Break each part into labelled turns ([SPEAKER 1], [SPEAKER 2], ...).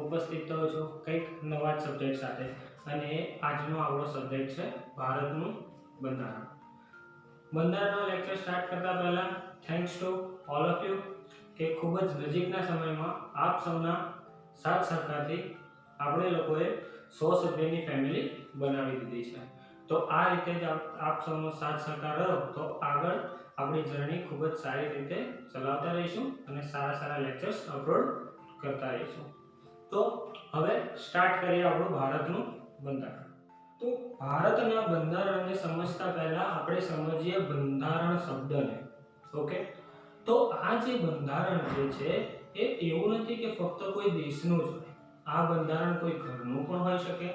[SPEAKER 1] ઉપસ્થિત થયો છું કંઈક નવા સબ્જેક્ટ સાથે અને આજનો આપણો સબ્જેક્ટ છે ભારતનું બંધારણ. બંધારણનો લેક્ચર સ્ટાર્ટ કરતા પહેલા thanks to all of you કે ખૂબ જ નજીકના સમયમાં આપ સૌના સાથ સહકારથી આપણે લોકોએ 100 સભ્યની ફેમિલી બનાવી દીધી છે. તો આ રીતે જ આપ સૌનો સાથ સહકાર રહ્યો તો આગળ આપણી જર્ની ખૂબ જ સારી રીતે ચલાવતા રહીશું અને સારા લેક્ચર્સ અપલોડ કરતા રહીશું. તો હવે સ્ટાર્ટ કરીએ આપણું ભારતનું બંધારણ. તો ભારતના બંધારણને સમજતા પહેલા આપણે સમજીએ બંધારણ શબ્દને. ઓકે, તો આ જે બંધારણ છે એ એવું નથી કે ફક્ત કોઈ દેશનું જ હોય. આ બંધારણ કોઈ ઘરનું પણ હોઈ શકે,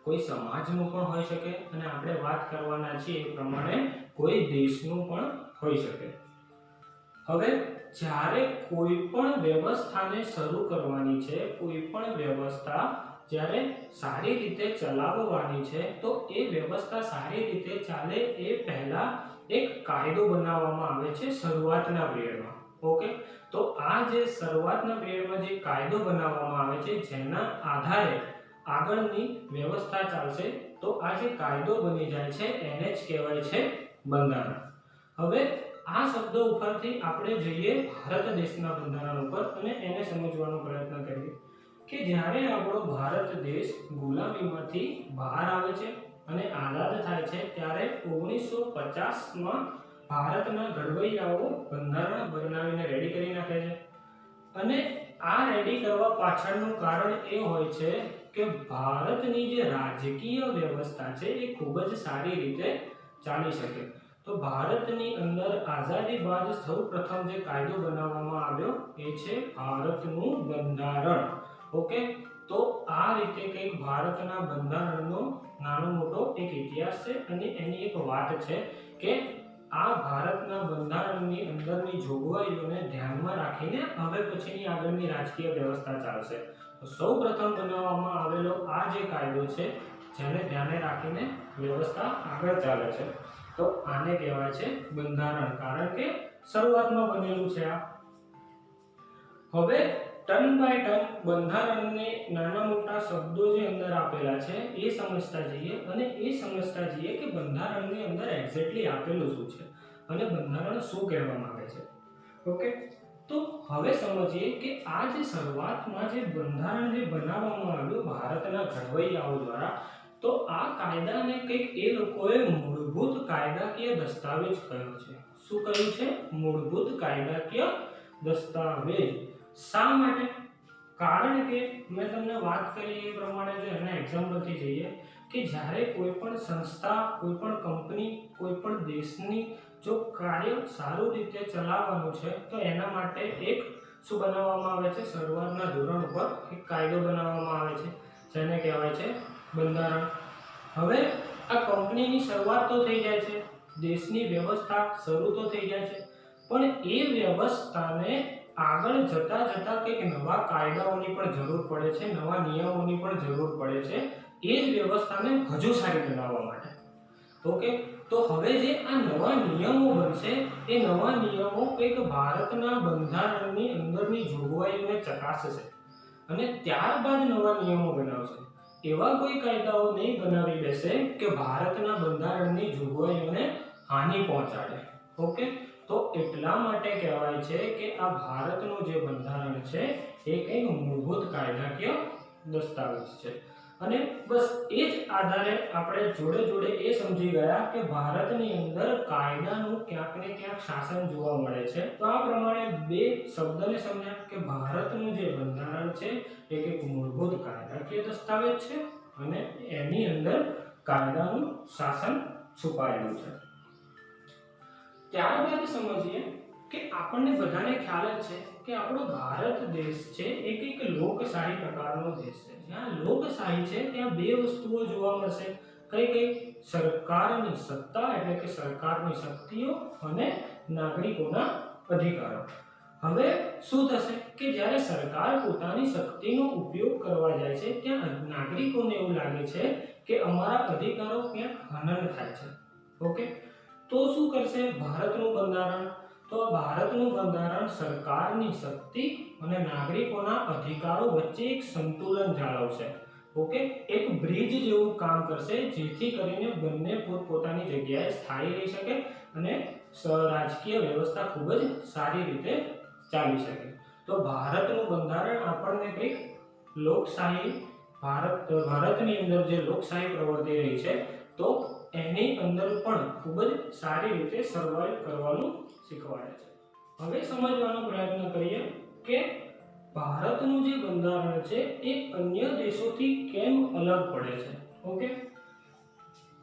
[SPEAKER 1] કોઈ સમાજનું પણ હોઈ શકે અને આપણે વાત કરવાના છીએ એ પ્રમાણે કોઈ દેશનું પણ હોઈ શકે. હવે જ્યારે કોઈ પણ વ્યવસ્થાને શરૂ કરવાની છે, કોઈ પણ વ્યવસ્થા જ્યારે સારી રીતે ચલાવવાની છે તો એ વ્યવસ્થા સારી રીતે ચાલે એ પહેલા એક કાયદો બનાવવામાં આવે છે શરૂઆતના પિરિયડમાં. ઓકે, તો આ જે શરૂઆતના પિરિયડમાં જે કાયદો બનાવવામાં આવે છે જેના આધારે આગળની વ્યવસ્થા ચાલશે, તો આ જે કાયદો બની જાય છે એને જ કહેવાય છે બંધારણ. હવે આ શબ્દ ઉપરથી આપણે જઈએ ભારત દેશના બંધારણ ઉપર અને એને સમજવાનો પ્રયત્ન કરીએ કે જ્યારે આપણો ભારત દેશ ગુલામીમાંથી બહાર આવે છે અને આઝાદ થાય છે ત્યારે 1950માં ભારતના ઘડવૈયાઓ બંધારણ બનાવીને રેડી કરી નાખે છે. અને આ રેડી કરવા પાછળનું કારણ એ હોય છે કે ભારતની જે રાજકીય વ્યવસ્થા છે એ ખૂબ જ સારી રીતે ચાલી શકે. તો ભારતની અંદર આઝાદી બાદ સૌપ્રથમ જે કાયદો બનાવવામાં આવ્યો એ છે ભારતનું બંધારણ. ઓકે, તો આ રીતે કંઈક ભારતના બંધારણનો નાનો મોટો એક ઇતિહાસ છે અને એની એક વાત છે કે આ ભારતના બંધારણની અંદરની જોગવાઈઓને ધ્યાનમાં રાખીને હવે પછીની આગળની રાજકીય વ્યવસ્થા ચાલશે. તો સૌપ્રથમ બનાવવામાં આવેલો આ જે કાયદો છે જેને ધ્યાને રાખીને વ્યવસ્થા આગળ ચાલે છે, તો આને કહેવાય છે બંધારણ, કારણ કે શરૂઆતમાં બનેલું છે આ. હવે ટર્ન બાય ટર્ન બંધારણને નાના મોટા શબ્દો જે અંદર આપેલા છે એ સમજતા જઈએ અને એ સમજતા જઈએ કે બંધારણની અંદર એક્ઝેક્ટલી આપેલું શું છે અને બંધારણ શું કહેવા માંગે છે. ઓકે, તો હવે સમજીએ કે આ જે શરૂઆતમાં જે બંધારણ જે બનાવવામાં આવ્યું ભારતના ઘડવૈયાઓ દ્વારા, તો આ કાયદાને કંઈક એ લોકોએ મૂળભૂત કાયદાકીય દસ્તાવેજ કહ્યો છે. શું કહ્યું છે? મૂળભૂત કાયદાકીય દસ્તાવેજ. શા માટે? કારણ કે મેં તમને વાત કરી એ પ્રમાણે જો એના એક્ઝામ્પલથી જઈએ કે જ્યારે કોઈ પણ સંસ્થા, કોઈ પણ કંપની, કોઈ પણ દેશની જો કાર્ય સારું રીતે ચલાવવાનું છે તો એના માટે એક શું બનાવવામાં આવે છે? શરૂઆતના ધોરણ ઉપર એક કાયદો બનાવવામાં આવે છે જેને કહેવાય છે બંધારણ. હવે આ કંપનીની શરૂઆત તો થઈ જાય છે, દેશની વ્યવસ્થા શરૂ તો થઈ જાય છે, પણ એ વ્યવસ્થાને આગળ જતા કંઈક નવા કાયદાઓની પણ જરૂર પડે છે, નવા નિયમોની પણ જરૂર પડે છે એ જ વ્યવસ્થાને હજુ સારી બનાવવા માટે. ઓકે, તો હવે જે આ નવા નિયમો બનશે એ નવા નિયમો કંઈક ભારતના બંધારણની અંદરની જોગવાઈઓને ચકાસશે અને ત્યારબાદ નવા નિયમો બનાવશે. એવા કોઈ કાયદાઓ નહીં બનાવી બેસે કે ભારતના બંધારણની જોગવાઈઓને હાનિ પહોંચાડે. ઓકે, તો એટલા માટે કહેવાય છે કે આ ભારતનું જે બંધારણ છે એ કંઈક મૂળભૂત કાયદાકીય દસ્તાવેજ છે. અને બસ એ જ આધારે આપણે જોડે એ સમજી ગયા કે ભારતની અંદર કાયદાનું ક્યાંક ને ક્યાંક શાસન જોવા મળે છે. તો આ પ્રમાણે બે શબ્દને સમજ્યા કે ભારતનું જે બંધારણ છે એ એક મૂળભૂત કાયદાકીય દસ્તાવેજ છે અને એની અંદર કાયદાનું શાસન છુપાયેલું છે. ત્યારબાદ સમજીએ કે આપણને બધાને ખ્યાલ જ છે કે આપણો ભારત દેશ છે એ એક લોકશાહી પ્રકારનો દેશ છે. જ્યાં લોકશાહી છે ત્યાં બે વસ્તુઓ જોવા મળશે. કઈ? સરકારની સત્તા એટલે કે સરકારની શક્તિઓ અને નાગરિકોના અધિકારો. હવે શું થશે કે જ્યારે સરકાર પોતાની શક્તિનો ઉપયોગ કરવા જાય છે ત્યાં નાગરિકોને એવું લાગે છે કે અમારા અધિકારો ક્યાંક હનન થાય છે. ઓકે, તો શું કરશે ભારતનું બંધારણ? તો ભારતનું બંધારણ સરકારની શક્તિ અને નાગરિકોના અધિકારો વચ્ચે એક સંતુલન જાળવશે. ઓકે, એક બ્રિજ જેવું કામ કરશે જેથી કરીને બંને પોતપોતાની જગ્યાએ સ્થાયી રહી શકે અને રાજકીય વ્યવસ્થા ખૂબ જ સારી રીતે ચાલી શકે. તો ભારતનું બંધારણ આપણને કંઈક લોકશાહી ભારતની અંદર જે લોકશાહી પ્રવર્તી રહી છે તો એની અંદર પણ ખૂબ જ સારી રીતે સર્વાઈવ કરવાનું શીખવાડે છે. હવે સમજવાનો પ્રયત્ન કરીએ કે ભારતનું જે બંધારણ છે એ અન્ય દેશોથી કેમ અલગ પડે છે. ઓકે,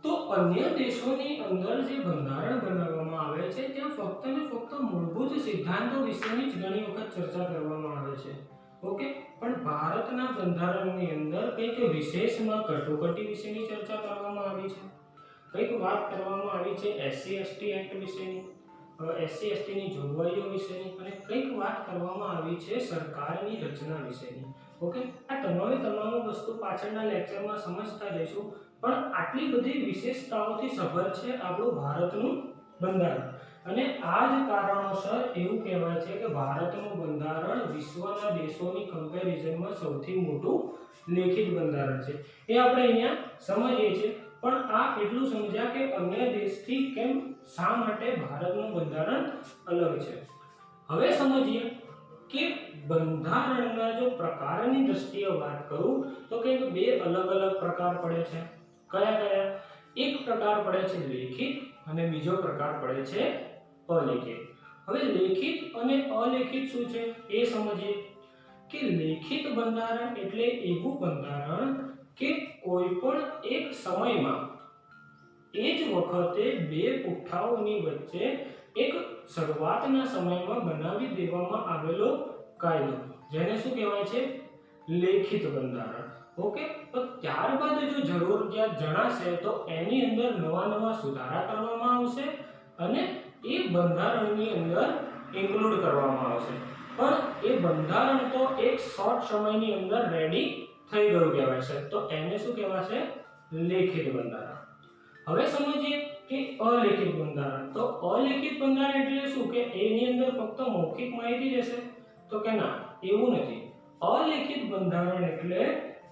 [SPEAKER 1] તો અન્ય દેશોની અંદર જે બંધારણ બનાવવામાં આવે છે ત્યાં ફક્ત ને ફક્ત મૂળભૂત સિદ્ધાંતો વિશેની જ ઘણી વખત ચર્ચા કરવામાં આવે છે. ઓકે, પણ ભારતના બંધારણની અંદર કંઈક વિશેષમાં કટોકટી વિશેની ચર્ચા કરવામાં આવી છે. કંઈક વાત કરવામાં આવી છે SC/ST એક્ટ વિશેની, SC/ST ની જોગવાઈઓ વિશેની, અને કંઈક વાત કરવામાં આવી છે સરકારની રચના વિશેની. ઓકે, આ તમામ વસ્તુ પાછળના લેક્ચરમાં સમજતા જઈશું. પણ આટલી બધી વિશેષતાઓથી સભર છે આપણું ભારતનું બંધારણ, અને આ જ કારણોસર એવું કહેવાય છે કે ભારતનું બંધારણ વિશ્વના દેશોની કમ્પેરિઝનમાં સૌથી મોટું લેખિત બંધારણ છે. એ આપણે અહીંયા સમજીએ છીએ. પણ આ એટલું સમજ્યા કે અન્ય દેશથી કેમ શા માટે ભારતનું બંધારણ અલગ છે. હવે સમજીએ કે બંધારણના જો પ્રકારની દ્રષ્ટિએ વાત કરું તો કંઈક બે અલગ અલગ પ્રકાર પડે છે. કયા? એક પ્રકાર પડે છે લેખિત અને બીજો પ્રકાર પડે છે અલેખિત. હવે લેખિત અને અલેખિત શું છે એ સમજીએ કે લેખિત બંધારણ એટલે એવું બંધારણ કે કોઈ પણ એક સમયમાં એ જ વખતે બે પુઠ્ઠાઓની વચ્ચે એક શરૂઆતના સમયમાં બનાવી દેવામાં આવેલો કાયદો, જેને શું કહેવાય છે લેખિત બંધારણ. ઓકે, તો ત્યારબાદ જો જરૂરિયાત જણાશે તો એની અંદર નવા સુધારા કરવામાં આવશે અને એ બંધારણની અંદર ઇન્ક્લુડ કરવામાં આવશે. પણ એ બંધારણ તો એક શોર્ટ સમયની અંદર રેડી થઈ ગયું કહેવાય છે, તો એને શું કહેવાશે લેખિત બંધારણ. હવે સમજીએ કે અલેખિત બંધારણ. તો અલેખિત બંધારણ એટલે શું કે એની અંદર ફક્ત મૌખિક માહિતી જ હશે? તો કે ના, એવું નથી. અલેખિત બંધારણ એટલે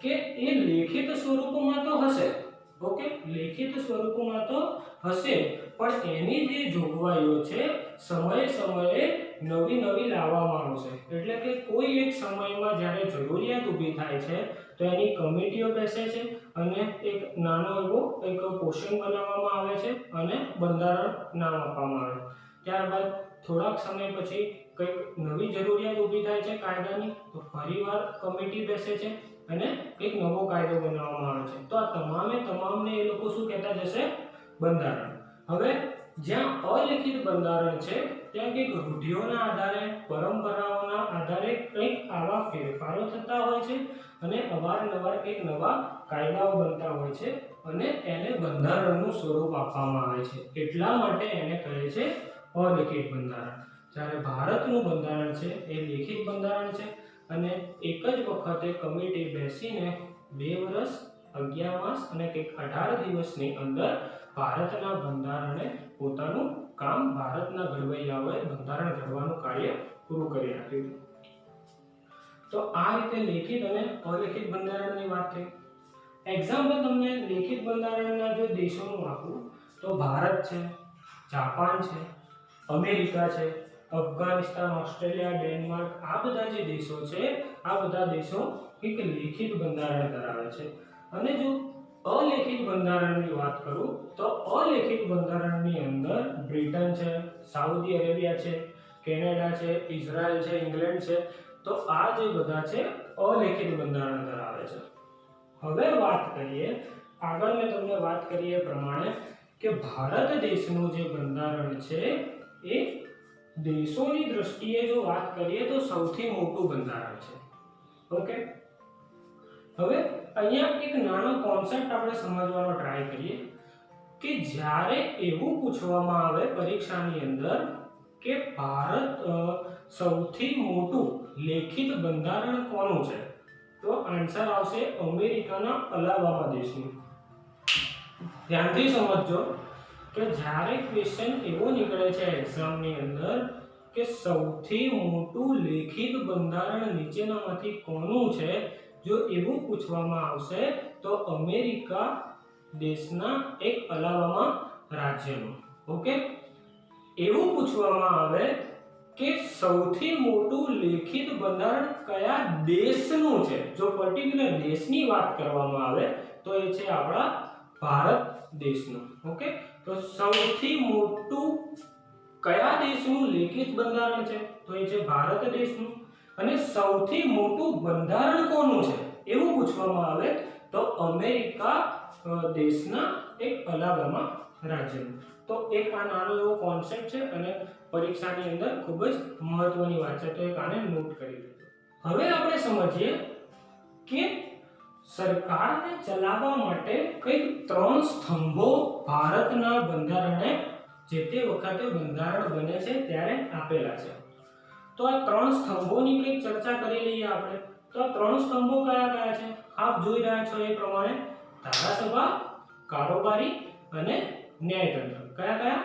[SPEAKER 1] કે એ લેખિત સ્વરૂપમાં તો હશે. ઓકે, લેખિત સ્વરૂપમાં તો હશે પણ એની જે જોગવાઈઓ છે સમયે નવી લાવવામાં આવશે. એટલે કે કોઈ એક સમયમાં જ્યારે જરૂરિયાત ઊભી થાય છે તો એની કમિટીઓ બેસે છે અને એક નાનો એવો એક પોર્શન બનાવવામાં આવે છે અને બંધારણ નામ આપવામાં આવે. ત્યારબાદ થોડાક સમય પછી કંઈક નવી જરૂરિયાત ઊભી થાય છે કાયદાની, તો ફરીવાર કમિટી બેસે છે અને એક નવો કાયદો બનાવવામાં આવે છે. તો આ તમામને એ લોકો શું કહેતા જશે બંધારણ. હવે જ્યાં અલિખિત બંધારણ છે ત્યાં કંઈક રૂઢિઓના આધારે, પરંપરાઓના આધારે કંઈક આવા ફેરફારો થતા હોય છે અને અવારનવાર કંઈક નવા કાયદાઓ બનતા હોય છે અને એને બંધારણનું સ્વરૂપ આપવામાં આવે છે. એટલા માટે એને કહે છે અલિખિત બંધારણ. જ્યારે ભારતનું બંધારણ છે એ લેખિત બંધારણ છે અને એક જ વખતે કમિટી બેસીને 2 વર્ષ 11 માસ અને કંઈક 18 દિવસની અંદર ભારતના બંધારણે પોતાનું કામ, ભારતના ઘડવૈયાઓએ બંધારણ ઘડવાનું કાર્ય પૂરું કરી નાખ્યું. તો આ રીતે લેખિત અને અલેખિત બંધારણની વાત થઈ. એક્ઝામ્પલ તમને લેખિત બંધારણના જો દેશોનું આપું તો ભારત છે, જાપાન છે, અમેરિકા છે, અફઘાનિસ્તાન, ઓસ્ટ્રેલિયા, ડેનમાર્ક, આ બધા જે દેશો છે આ બધા દેશો એક લેખિત બંધારણ ધરાવે છે. અને જો અલેખિત બંધારણની વાત કરું તો અલેખિત બંધારણની અંદર બ્રિટન છે, સાઉદી અરેબિયા છે, કેનેડા છે, ઇઝરાયલ છે, ઇંગ્લેન્ડ છે, તો આ જે બધા છે અલેખિત બંધારણ ધરાવે છે. હવે વાત કરીએ, આગળ મેં તમને વાત કરી એ પ્રમાણે કે ભારત દેશનું જે બંધારણ છે એ દેશોની દ્રષ્ટિએ જો વાત કરીએ તો સૌથી મોટું બંધારણ છે. ઓકે, હવે અહીંયા એક નાનો કોન્સેપ્ટ આપણે સમજવાનો ટ્રાય કરીએ કે જ્યારે એવું પૂછવામાં આવે પરીક્ષાની અંદર કે ભારત સૌથી મોટું લેખિત બંધારણ કોનું છે, તો આન્સર આવશે અમેરિકાના અલાબામા દેશનું. ધ્યાનથી સમજજો કે જ્યારે ક્વેશ્ચન એવો નીકળે છે એક્ઝામની અંદર કે સૌથી મોટું લેખિત બંધારણ નીચેનામાંથી કોનું છે? જો એવું પૂછવામાં આવશે તો અમેરિકા દેશના એક અલાબામા રાજ્યનું. ઓકે, એવું પૂછવામાં આવે કે સૌથી મોટું લેખિત બંધારણ કયા દેશનું છે? જો પર્ટિક્યુલર દેશની વાત કરવામાં આવે તો એ છે આપણા ભારત દેશનું. ઓકે, તો સૌથી મોટું કયા દેશનું લેખિત બંધારણ છે? તો એ છે ભારત દેશનું. અને સૌથી મોટું બંધારણ કોનું છે એવું પૂછવામાં આવે તો અમેરિકા દેશના એક અલાબામા રાજ્યનું. તો એક આ નાનો એવો કોન્સેપ્ટ છે અને પરીક્ષાની અંદર ખૂબ જ મહત્વની વાત છે, તો એક આને નોટ કરી લેજો. હવે આપણે સમજીએ કે સરકારને ચલાવવા માટે કઈ 3 સ્તંભો ભારતના બંધારણે જે તે વખતે બંધારણ બને છે ત્યારે આપેલા છે. તો આ 3 સ્તંભોની કઈ ચર્ચા કરી લઈએ આપણે. તો આ 3 સ્તંભો કયા કયા છે? આપ જોઈ રહ્યા છો એ પ્રમાણે ધારાસભા, કારોબારી અને ન્યાયતંત્ર. કયા કયા?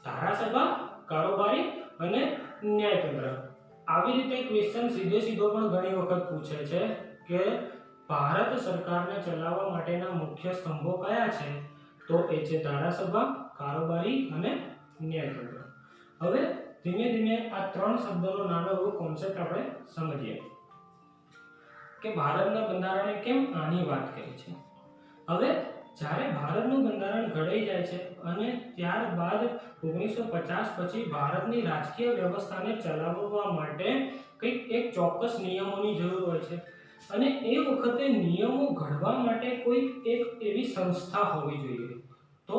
[SPEAKER 1] ધારાસભા, કારોબારી અને ન્યાયતંત્ર. આવી રીતે ક્વેશ્ચન સીધો પણ ઘણી વખત પૂછે છે કે ભારત સરકારને ચલાવવા માટેના મુખ્ય સ્તંભો કયા છે? તો એ છે ધારાસભા, કારોબારી અને ન્યાયતંત્ર. હવે ધીમે ધીમે આ 3 શબ્દોનો નાનો એવો કોન્સેપ્ટ આપણે સમજીએ કે ભારતના બંધારણે કેમ આની વાત કરી છે. હવે જ્યારે ભારતનું બંધારણ ઘડાઈ જાય છે અને ત્યારબાદ 1950 પછી ભારતની રાજકીય વ્યવસ્થાને ચલાવવા માટે કંઈક એક ચોક્કસ નિયમોની જરૂર હોય છે અને એ વખતે નિયમો ઘડવા માટે કોઈ એક એવી સંસ્થા હોવી જોઈએ. તો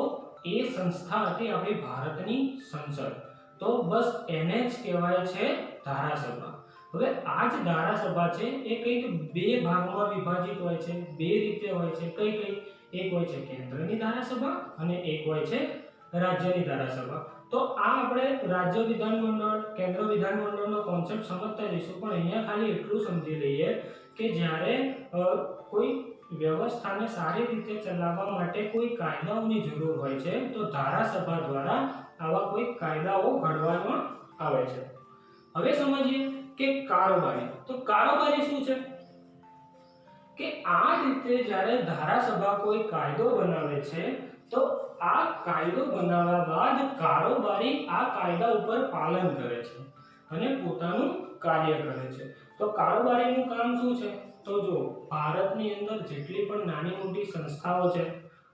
[SPEAKER 1] એ સંસ્થા હતી આપણી ભારતની સંસદ. તો બસ એને જ કહેવાય છે ધારાસભા. હવે આ જ ધારાસભા છે એ કંઈક 2 ભાગમાં વિભાજિત હોય છે, 2 રીતે હોય છે. કઈ? એક હોય છે કેન્દ્રની ધારાસભા અને એક હોય છે રાજ્યની ધારાસભા. તો આ આપણે રાજ્ય વિધાનમંડળ, કેન્દ્ર વિધાનમંડળનો કોન્સેપ્ટ સમજતા જઈશું, પણ અહીંયા ખાલી એટલું સમજી લઈએ કે જ્યારે કોઈ વ્યવસ્થાને સારી રીતે ચલાવવા માટે કોઈ કાયદાઓની જરૂર હોય છે તો ધારાસભા દ્વારા આવા કોઈ કાયદાઓ ઘડવામાં આવે છે. હવે સમજીએ કે કારોબારી. તો કારોબારી શું છે? કે આ રીતે જ્યારે ધારાસભા કોઈ કાયદો બનાવે છે તો આ કાયદો બનાવ્યા બાદ કારોબારી આ કાયદા ઉપર પાલન કરે છે અને પોતાનું કાર્ય કરે છે. તો કારોબારીનું કામ શું છે? તો જો ભારતની અંદર જેટલી પણ નાની મોટી સંસ્થાઓ છે,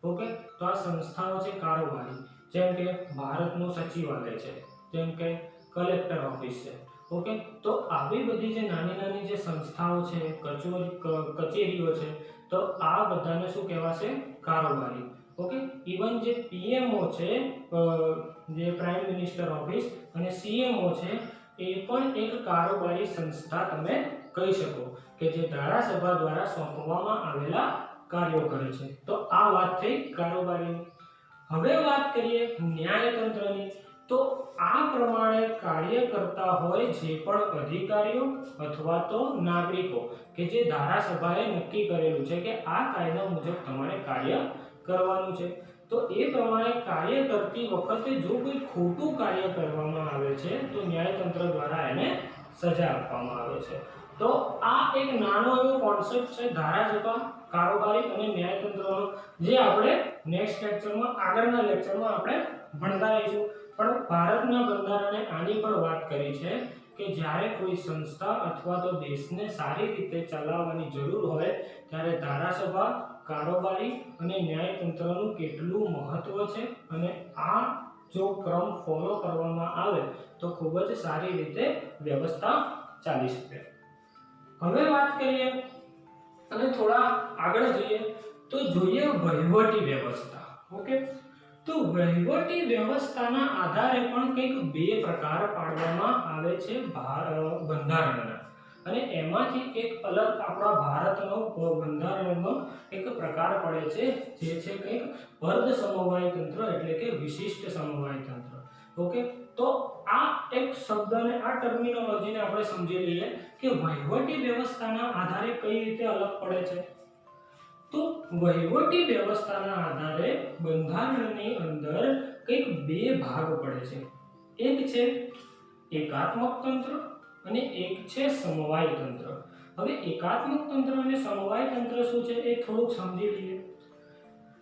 [SPEAKER 1] ઓકે, તો આ સંસ્થાઓ છે કારોબારી. જેમ કે ભારતનું સચિવાલય છે, જેમ કે કલેક્ટર ઓફિસ છે. ઓકે, તો આવી બધી જે નાની જે સંસ્થાઓ છે, કચેરીઓ છે, તો આ બધાને શું કહેવાશે? કારોબારી. ઓકે, ઇવન જે પીએમઓ છે, જે પ્રાઇમ મિનિસ્ટર ઓફિસ, અને સીએમઓ છે, એ પણ એક કારોબારી સંસ્થા તમે કહી શકો કે જે ધારાસભા દ્વારા સોંપવામાં આવેલા કાર્યો કરે છે. તો આ વાત થઈ કારોબારીની. હવે વાત કરીએ ન્યાયતંત્રની. તો આ પ્રમાણે કાર્ય કરતા હોય જે પણ અધિકારીઓ અથવા તો નાગરિકો કે જે ધારાસભાએ નક્કી કરેલું છે કે આ કાયદા મુજબ તમારે કાર્ય કરવાનું છે, તો એ પ્રમાણે કાર્ય કરતી વખતે જો કોઈ ખોટું કાર્ય કરવામાં આવે છે તો ન્યાયતંત્ર દ્વારા એને સજા આપવામાં આવે છે. તો આ એક નાનો એવો કોન્સેપ્ટ છે ધારાસભા, કારોબારી અને ન્યાયતંત્રનો, જે આપણે નેક્સ્ટ લેક્ચરમાં, આગળના લેક્ચરમાં આપણે ભણતા રહીશું. પણ ભારતના બંધારણે આની પણ વાત કરી છે કે જ્યારે કોઈ સંસ્થા અથવા તો દેશને સારી રીતે ચલાવવાની જરૂર હોય ત્યારે ધારાસભા, કારોબારી અને ન્યાયતંત્રનું કેટલું મહત્વ છે અને આ જો ક્રમ ફોલો કરવામાં આવે તો ખૂબ જ સારી રીતે વ્યવસ્થા ચાલી શકે. હવે વાત કરીએ અને થોડા આગળ જઈએ તો જોઈએ વહીવટી વ્યવસ્થા. ઓકે, તો વહીવટી વ્યવસ્થાના આધારે પણ કંઈક 2 પ્રકાર પાડવામાં આવે છે બંધારણના, અને એમાંથી એક અલગ આપણા ભારતનો બંધારણનો એક પ્રકાર પડે છે જે છે કંઈક અર્ધ સમવાય તંત્ર, એટલે કે વિશિષ્ટ સમવાય તંત્ર. ઓકે, તો આ એક શબ્દને, આ ટર્મિનોલોજીને આપણે સમજી લઈએ કે વહીવટી વ્યવસ્થાના આધારે કઈ રીતે અલગ પડે છે. તો વહીવટી વ્યવસ્થાના આધારે બંધારણની અંદર કંઈક 2 ભાગ પડે છે. એક છે એકાત્મક તંત્ર અને એક છે સમવાય તંત્ર. હવે એકાત્મક તંત્ર અને સમવાય તંત્ર શું છે એ થોડુંક સમજી લઈએ.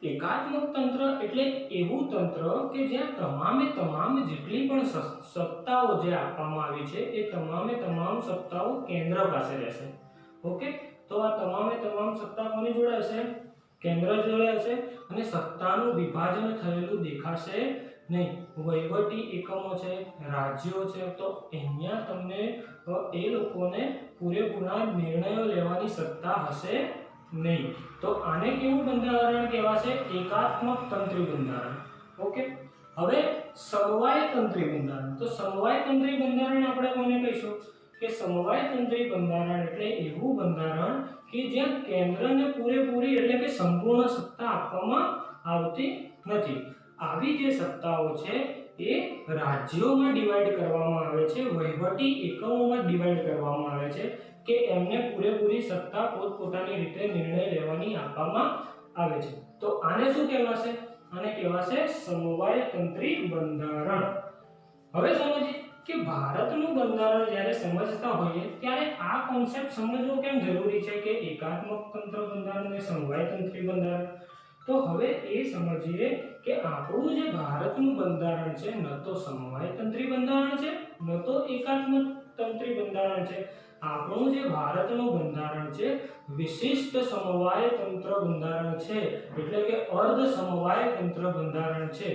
[SPEAKER 1] એકાત્મક તંત્ર એટલે એવું તંત્ર કે જ્યાં તમામે તમામ જેટલી પણ સત્તાઓ જે આપવામાં આવી છે એ તમામે તમામ સત્તાઓ કેન્દ્ર પાસે રહેશે. ઓકે, તો આ તમામે તમામ સત્તા કોની જોડે હશે? કેન્દ્ર જોડે હશે. અને સત્તાનું વિભાજન થયેલું દેખાશે નહીં. વહીવટી એકમો છે, રાજ્યો છે, તો અહીંયા તમને એ લોકોને પૂરેપૂરા નિર્ણયો લેવાની સત્તા હશે નહીં. તો આને કેવું બંધારણ કહેવાશે? એકાત્મક તંત્રી બંધારણ. ઓકે, હવે સમવાય તંત્રી બંધારણ. તો સમવાય તંત્રી બંધારણ આપણે કોને કહીશું? કે સમવાય તંત્રી બંધારણ એટલે એવું બંધારણ કે જ્યાં કેન્દ્રને પૂરેપૂરી એટલે કે સંપૂર્ણ સત્તા આપવામાં આવતી નથી. આવી જે સત્તાઓ છે એ રાજ્યોમાં ડિવાઈડ કરવામાં આવે છે, વહીવટી એકમોમાં ડિવાઈડ કરવામાં આવે છે કે એમને પૂરેપૂરી સત્તા પોતપોતાની રીતે નિર્ણય લેવાની આપવામાં આવે છે. તો આને શું કહેવાશે? આને કહેવાશે સમવાય તંત્રી બંધારણ. હવે સમજીએ કે ભારતનું બંધારણ જ્યારે સમજતા હોઈએ ત્યારે આ કોન્સેપ્ટ સમજવો કેમ જરૂરી છે કે એકાત્મક તંત્ર બંધારણ અને સમવાય તંત્રી બંધારણ. તો હવે એ સમજીએ કે આપણું જે ભારતનું બંધારણ છે ન તો સમવાય તંત્રી બંધારણ છે ન તો એકાત્મક તંત્રી બંધારણ છે. આપણું જે ભારતનું બંધારણ છે વિશિષ્ટ સમવાય તંત્ર બંધારણ છે, એટલે કે અર્ધ સમવાય તંત્ર બંધારણ છે.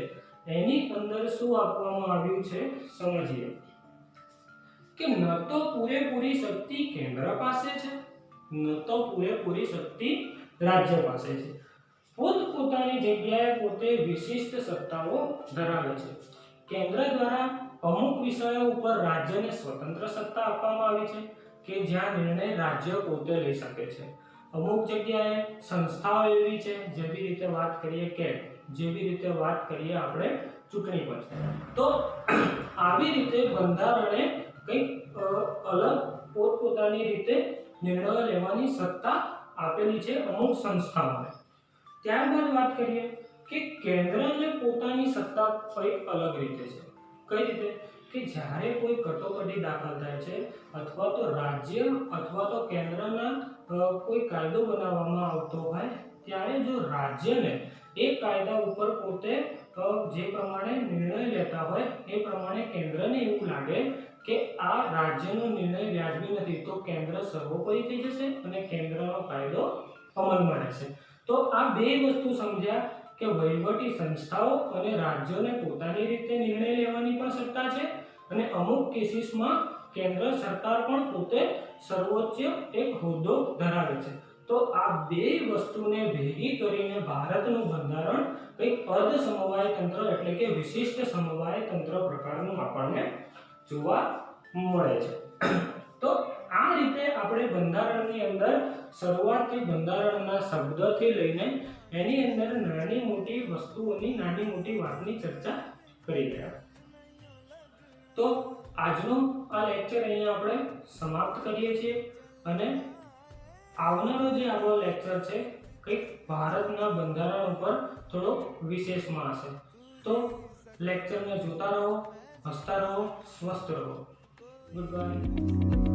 [SPEAKER 1] એની અંદર શું આપવામાં આવ્યું છે સમજીએ કે ન તો પૂરેપૂરી શક્તિ કેન્દ્ર પાસે છે, ન તો પૂરેપૂરી શક્તિ રાજ્ય પાસે છે. પોતપોતાની જગ્યાએ પોતે વિશિષ્ટ સત્તાઓ ધરાવે છે. કેન્દ્ર દ્વારા અમુક વિષયો ઉપર રાજ્યને સ્વતંત્ર સત્તા આપવામાં આવી છે કે જ્યાં નિર્ણય રાજ્ય પોતે લઈ શકે છે. અમુક જગ્યાએ સંસ્થાઓ એવી છે, જેવી રીતે વાત કરીએ કેટ, જેવી રીતે વાત કરીએ આપણે ચૂંટણી પંચ. તો આવી રીતે બંધારણે કંઈક અલગ પોતપોતાની રીતે નિર્ણયો લેવાની સત્તા આપેલી છે અમુક સંસ્થાઓને. ત્યારબાદ વાત કરીએ કે કેન્દ્રને પોતાની સત્તા કંઈક અલગ રીતે છે. કઈ રીતે? કે જ્યારે કોઈ કટોકટી દાખલ થાય છે અથવા તો રાજ્ય અથવા તો કેન્દ્રના કોઈ કાયદો બનાવવામાં આવતો હોય ત્યારે જો રાજ્યને એ કાયદા ઉપર પોતે જે પ્રમાણે નિર્ણય લેતા હોય એ પ્રમાણે કેન્દ્રને એવું લાગે કે આ રાજ્યનો નિર્ણય વ્યાજબી નથી, તો કેન્દ્ર સર્વોપરી થઈ જશે અને કેન્દ્રનો કાયદો અમલમાં રહેશે. તો આ બે વસ્તુ સમજ્યા કે વહીવટી સંસ્થાઓ અને રાજ્યોને પોતાની રીતે નિર્ણય લેવાની પણ સત્તા છે અને અમુક કેસીસમાં કેન્દ્ર સરકાર પણ પોતે સર્વોચ્ચ એક હોદ્દો ધરાવે છે. તો આ બે વસ્તુને ભેગી કરીને ભારતનું બંધારણ કંઈક અર્ધ સમવાય તંત્ર એટલે કે વિશિષ્ટ સમવાય તંત્ર પ્રકારનું આપણને જોવા મળે છે. તો આ રીતે આપણે બંધારણની અંદર શરૂઆતથી બંધારણના શબ્દથી લઈને એની અંદર નાની મોટી વસ્તુઓની નાની મોટી વાતની ચર્ચા કરી ગયા. તો આજનો આ લેક્ચર અહીંયા આપણે સમાપ્ત કરીએ છીએ અને આવનારો જે આપણો લેક્ચર છે કંઈક ભારતના બંધારણ ઉપર થોડો વિશેષમાં હશે. તો લેક્ચરને જોતા રહો, હસતા રહો, સ્વસ્થ રહો. Good bye.